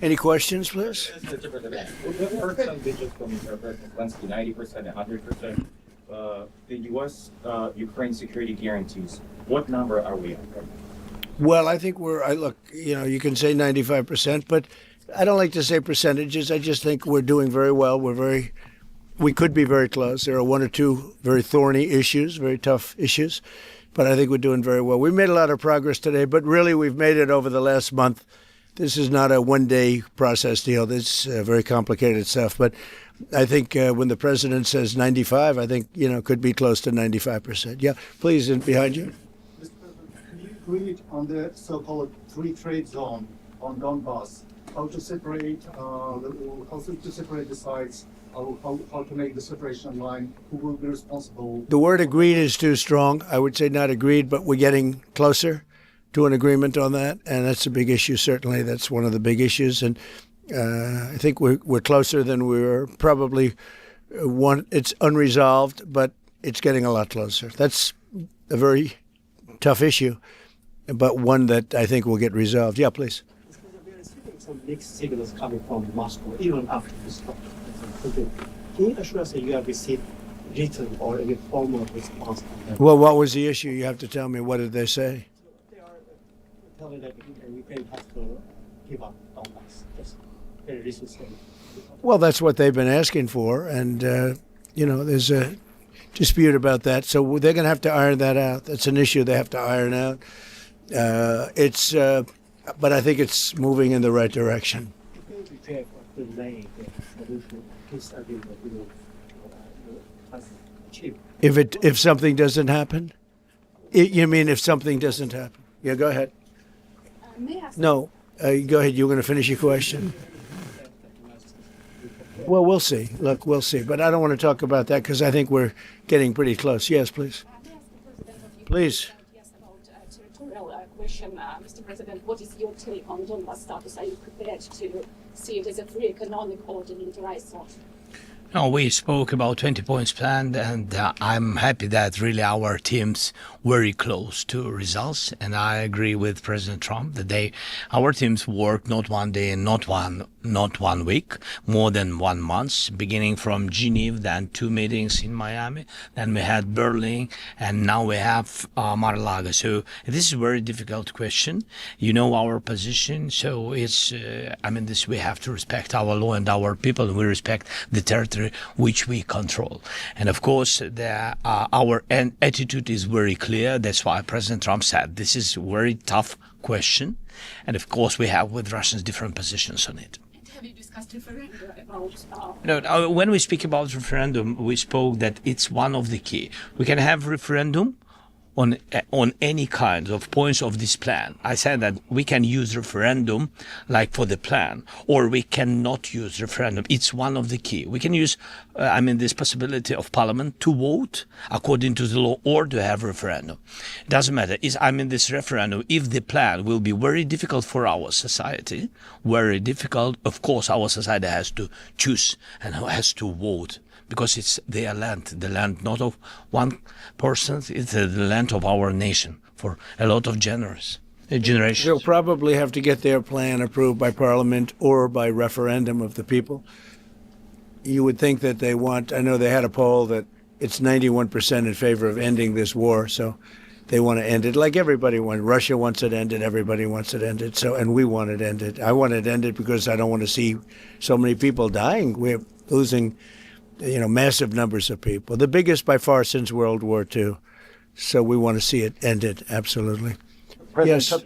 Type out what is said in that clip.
Any questions, please? What percentages from Zelensky, 90%, 100%? The U.S. Ukraine security guarantees. What number are we at? Well, I think you can say 95%, but I don't like to say percentages. I just think we're doing very well. We could be very close. There are one or two very thorny issues, very tough issues, but I think we're doing very well. We made a lot of progress today, but really we've made it over the last month. This is not a one-day process deal. This is very complicated stuff, but I think when the president says 95, I think, could be close to 95%. Yeah, please, behind you. Mr. President, can you agree on the so-called free trade zone on Donbass? How to separate the sides? How to make the separation line? Who will be responsible? The word agreed is too strong. I would say not agreed, but we're getting closer to an agreement on that, and that's a big issue. Certainly, that's one of the big issues, and I think we're closer than we were probably. It's unresolved, but it's getting a lot closer. That's a very tough issue, but one that I think will get resolved. Yeah, please. We are receiving some mixed signals coming from Moscow, even after this talk. Can you assure us that you have received written or any formal response on that? Well, what was the issue? You have to tell me. What did they say? They are telling that Ukraine has to give up Donbass. Just very recent statement. Well, that's what they've been asking for, and there's a dispute about that. So they're going to have to iron that out. That's an issue they have to iron out. But I think it's moving in the right direction. Prepare for delaying the solution. If something doesn't happen, you mean if something doesn't happen? Yeah, go ahead. No, go ahead. You're going to finish your question. Well, we'll see. Look, we'll see. But I don't want to talk about that because I think we're getting pretty close. Yes, please. Please. Yes, about territorial question, Mr. President. What is your take on Donbass status? Are you prepared to see it as a free economic or demilitarized zone? No, we spoke about 20 points plan, and I'm happy that really our team's very close to results. And I agree with President Trump that our teams work not one day, not one week, more than 1 month, beginning from Geneva, then 2 meetings in Miami, then we had Berlin, and now we have Mar-a-Lago. So this is a very difficult question. You know our position, so it's, we have to respect our law and our people, and we respect the territory which we control. And of course, our attitude is very clear. That's why President Trump said this is a very tough question. And of course, we have with Russians different positions on it. Have you discussed referendum about? No, when we speak about referendum, we spoke that it's one of the key. We can have referendum on any kind of points of this plan. I said that we can use referendum like for the plan, or we cannot use referendum. It's one of the key. We can use, this possibility of parliament to vote according to the law or to have referendum. It doesn't matter. This referendum, if the plan will be very difficult for our society, very difficult, of course our society has to choose and has to vote. Because it's their land, the land not of one person, it's the land of our nation for a lot of generations. They'll probably have to get their plan approved by parliament or by referendum of the people. You would think that I know they had a poll that it's 91% in favor of ending this war, so they want to end it like everybody wants. Russia wants it ended, everybody wants it ended, and we want it ended. I want it ended because I don't want to see so many people dying. We're losing massive numbers of people, the biggest by far since World War II. So we want to see it ended, absolutely. President, yes.